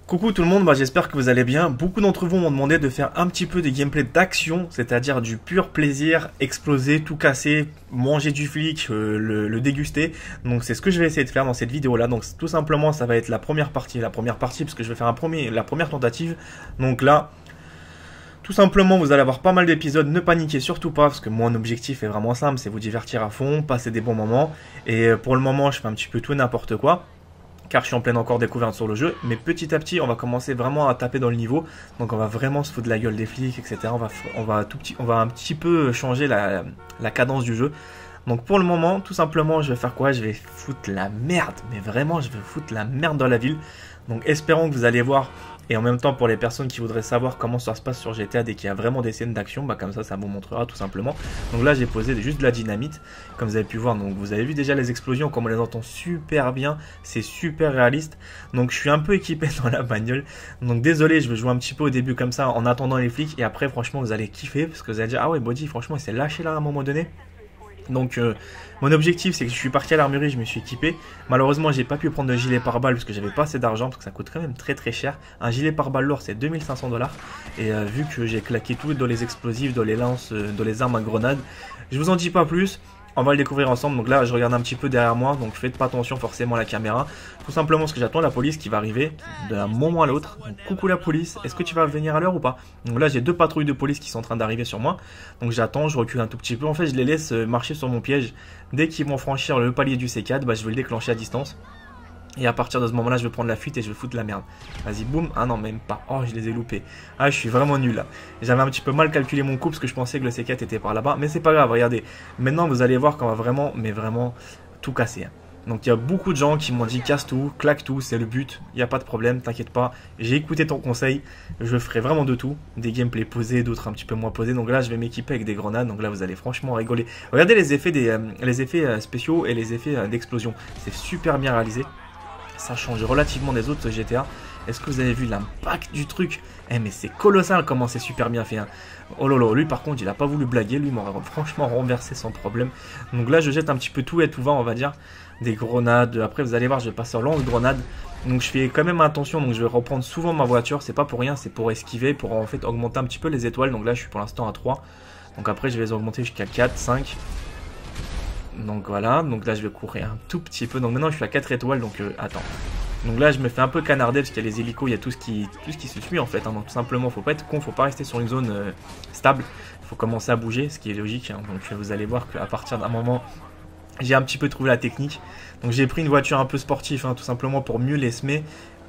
Coucou tout le monde, j'espère que vous allez bien. Beaucoup d'entre vous m'ont demandé de faire un petit peu des gameplays d'action, c'est-à-dire du pur plaisir, exploser, tout casser, manger du flic, le déguster. Donc c'est ce que je vais essayer de faire dans cette vidéo là. Donc tout simplement ça va être la première partie parce que je vais faire la première tentative. Donc là, tout simplement vous allez avoir pas mal d'épisodes, ne paniquez surtout pas parce que mon objectif est vraiment simple, c'est vous divertir à fond, passer des bons moments. Et pour le moment je fais un petit peu tout et n'importe quoi, car je suis en pleine encore découverte sur le jeu, mais petit à petit on va commencer vraiment à taper dans le niveau, donc on va vraiment se foutre de la gueule des flics, etc. On va un petit peu changer la cadence du jeu. Donc pour le moment, tout simplement, je vais faire quoi? Je vais foutre la merde, mais vraiment je vais foutre la merde dans la ville. Donc espérons que vous allez voir. Et en même temps, pour les personnes qui voudraient savoir comment ça se passe sur GTA dès qu'il y a vraiment des scènes d'action, comme ça vous montrera tout simplement. Donc là, j'ai posé juste de la dynamite, comme vous avez pu voir. Donc vous avez vu déjà les explosions, comme on les entend super bien, c'est super réaliste. Donc je suis un peu équipé dans la bagnole. Donc désolé, je vais jouer un petit peu au début comme ça, en attendant les flics. Et après, franchement, vous allez kiffer, parce que vous allez dire, ah ouais, Body, franchement, il s'est lâché là à un moment donné. Donc mon objectif c'est que je suis parti à l'armurerie, je me suis équipé. Malheureusement j'ai pas pu prendre de gilet pare-balles parce que j'avais pas assez d'argent, parce que ça coûte quand même très cher. Un gilet pare-balles lourd c'est 2500 $. Et vu que j'ai claqué tout dans les explosifs, dans les lances, dans les armes à grenades, je vous en dis pas plus. On va le découvrir ensemble. Donc là je regarde un petit peu derrière moi, donc faites pas attention forcément à la caméra. Tout simplement parce que j'attends la police qui va arriver d'un moment à l'autre. Coucou la police, est-ce que tu vas venir à l'heure ou pas? Donc là j'ai deux patrouilles de police qui sont en train d'arriver sur moi. Donc j'attends, je recule un tout petit peu. En fait je les laisse marcher sur mon piège. Dès qu'ils vont franchir le palier du C4, je vais le déclencher à distance. Et à partir de ce moment là je vais prendre la fuite et je vais foutre la merde. Vas-y boum. Ah non même pas. Oh je les ai loupés. Ah je suis vraiment nul là. J'avais un petit peu mal calculé mon coup parce que je pensais que le C4 était par là-bas. Mais c'est pas grave, regardez. Maintenant vous allez voir qu'on va vraiment, mais vraiment tout casser. Donc il y a beaucoup de gens qui m'ont dit casse tout, claque tout, c'est le but, il n'y a pas de problème, t'inquiète pas. J'ai écouté ton conseil, je ferai vraiment de tout, des gameplays posés, d'autres un petit peu moins posés. Donc là je vais m'équiper avec des grenades, donc là vous allez franchement rigoler. Regardez les effets spéciaux et les effets d'explosion, c'est super bien réalisé. Ça change relativement des autres GTA. Est-ce que vous avez vu l'impact du truc? Mais c'est colossal comment c'est super bien fait. Hein. Oh lolo, lui par contre il a pas voulu blaguer, lui m'aurait franchement renversé sans problème. Donc là je jette un petit peu tout et tout va, on va dire. Des grenades, après vous allez voir je vais passer en lance-grenade. Donc je fais quand même attention, donc je vais reprendre souvent ma voiture, c'est pas pour rien, c'est pour esquiver, pour en fait augmenter un petit peu les étoiles. Donc là je suis pour l'instant à 3. Donc après je vais les augmenter jusqu'à 4, 5. Donc voilà, donc là je vais courir un tout petit peu. Donc maintenant je suis à 4 étoiles, donc attends. Donc là je me fais un peu canarder parce qu'il y a les hélicos, il y a tout ce qui se suit en fait. Hein. Donc tout simplement faut pas être con, faut pas rester sur une zone stable. Il faut commencer à bouger, ce qui est logique. Hein. Donc vous allez voir qu'à partir d'un moment, j'ai un petit peu trouvé la technique. Donc j'ai pris une voiture un peu sportive, hein, tout simplement pour mieux les semer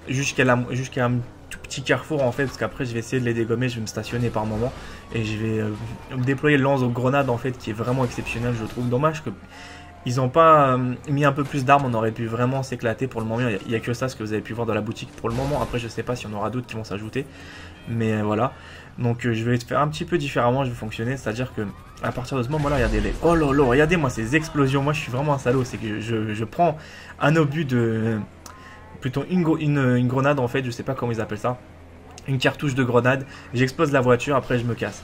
jusqu'à un tout petit carrefour en fait, parce qu'après je vais essayer de les dégommer, je vais me stationner par moment et je vais déployer le lance aux grenades en fait, qui est vraiment exceptionnel. Je trouve dommage que ils n'ont pas mis un peu plus d'armes, on aurait pu vraiment s'éclater. Pour le moment il n'y a que ça, ce que vous avez pu voir dans la boutique pour le moment. Après je sais pas s'il y en aura d'autres qui vont s'ajouter, mais voilà. Donc je vais faire un petit peu différemment, je vais fonctionner, c'est à dire que à partir de ce moment là, regardez les... Oh là là, regardez moi ces explosions. Moi je suis vraiment un salaud, c'est que je prends un obus de... plutôt une grenade en fait, je sais pas comment ils appellent ça, une cartouche de grenade, j'explose la voiture, après je me casse.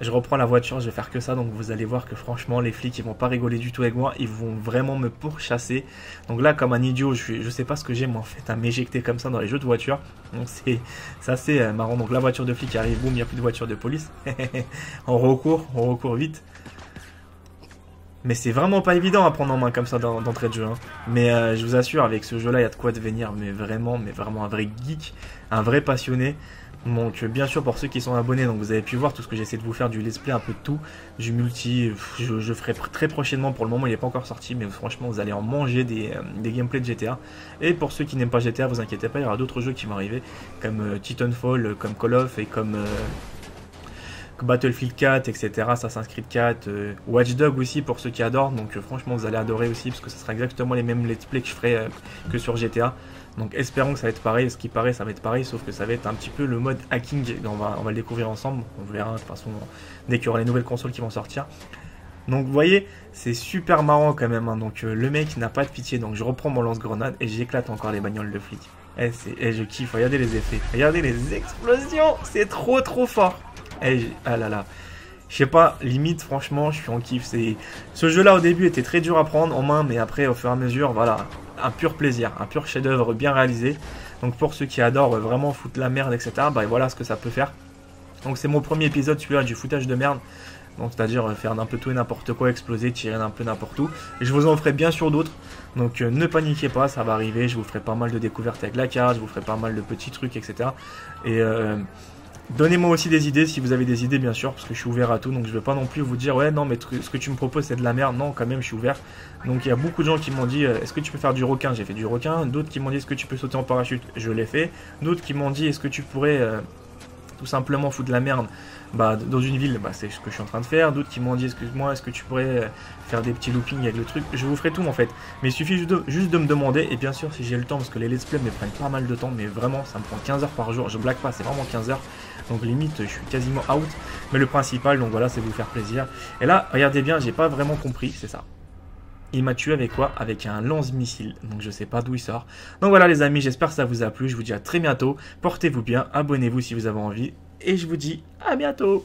Je reprends la voiture, je vais faire que ça, donc vous allez voir que franchement les flics ils vont pas rigoler du tout avec moi, ils vont vraiment me pourchasser. Donc là comme un idiot, je sais pas ce que j'aime en fait à m'éjecter comme ça dans les jeux de voiture. Donc c'est assez marrant. Donc la voiture de flic arrive, boum, il n'y a plus de voiture de police. on recourt vite. Mais c'est vraiment pas évident à prendre en main comme ça d'entrée de jeu. Hein. Mais je vous assure, avec ce jeu-là, il y a de quoi devenir mais vraiment un vrai geek, un vrai passionné. Donc bien sûr pour ceux qui sont abonnés, donc vous avez pu voir tout ce que j'essaie de vous faire, du let's play, un peu de tout, du multi, je ferai très prochainement. Pour le moment il n'est pas encore sorti, mais franchement vous allez en manger des gameplays de GTA. Et pour ceux qui n'aiment pas GTA, vous inquiétez pas, il y aura d'autres jeux qui vont arriver, comme Titanfall, comme Call of et comme... Battlefield 4, etc., Assassin's Creed 4, Watch Dogs aussi pour ceux qui adorent. Donc franchement vous allez adorer aussi, parce que ce sera exactement les mêmes let's play que je ferai que sur GTA. Donc espérons que ça va être pareil. Ce qui paraît ça va être pareil, sauf que ça va être un petit peu le mode hacking. On va le découvrir ensemble, on verra de toute façon dès qu'il y aura les nouvelles consoles qui vont sortir. Donc vous voyez, c'est super marrant quand même. Hein. Donc le mec n'a pas de pitié, donc je reprends mon lance-grenade et j'éclate encore les bagnoles de flics. Je kiffe, regardez les effets, regardez les explosions, c'est trop fort. Ah là là, je sais pas, limite franchement je suis en kiff. Ce jeu là au début était très dur à prendre en main, mais après au fur et à mesure voilà, un pur plaisir, un pur chef d'œuvre bien réalisé. Donc pour ceux qui adorent vraiment foutre la merde, etc., bah voilà ce que ça peut faire. Donc c'est mon premier épisode, celui-là, du foutage de merde. Donc c'est-à-dire faire un peu tout et n'importe quoi, exploser, tirer un peu n'importe où. Et je vous en ferai bien sûr d'autres. Donc ne paniquez pas, ça va arriver. Je vous ferai pas mal de découvertes avec la carte, je vous ferai pas mal de petits trucs, etc. Et donnez-moi aussi des idées, si vous avez des idées bien sûr, parce que je suis ouvert à tout. Donc je ne vais pas non plus vous dire, ouais non mais ce que tu me proposes c'est de la merde. Non, quand même je suis ouvert. Donc il y a beaucoup de gens qui m'ont dit, est-ce que tu peux faire du requin? J'ai fait du requin. D'autres qui m'ont dit, est-ce que tu peux sauter en parachute? Je l'ai fait. D'autres qui m'ont dit, est-ce que tu pourrais... tout simplement foutre de la merde dans une ville, c'est ce que je suis en train de faire. D'autres qui m'ont dit, excuse-moi, est-ce que tu pourrais faire des petits loopings avec le truc? Je vous ferai tout en fait, mais il suffit juste de me demander. Et bien sûr si j'ai le temps, parce que les let's play me prennent pas mal de temps, mais vraiment ça me prend 15 heures par jour, je blague pas, c'est vraiment 15 heures, donc limite je suis quasiment out. Mais le principal, donc voilà, c'est vous faire plaisir. Et là regardez bien, j'ai pas vraiment compris, c'est ça. Il m'a tué avec quoi? Avec un lance-missile. Donc je sais pas d'où il sort. Donc voilà les amis, j'espère que ça vous a plu. Je vous dis à très bientôt. Portez-vous bien, abonnez-vous si vous avez envie. Et je vous dis à bientôt.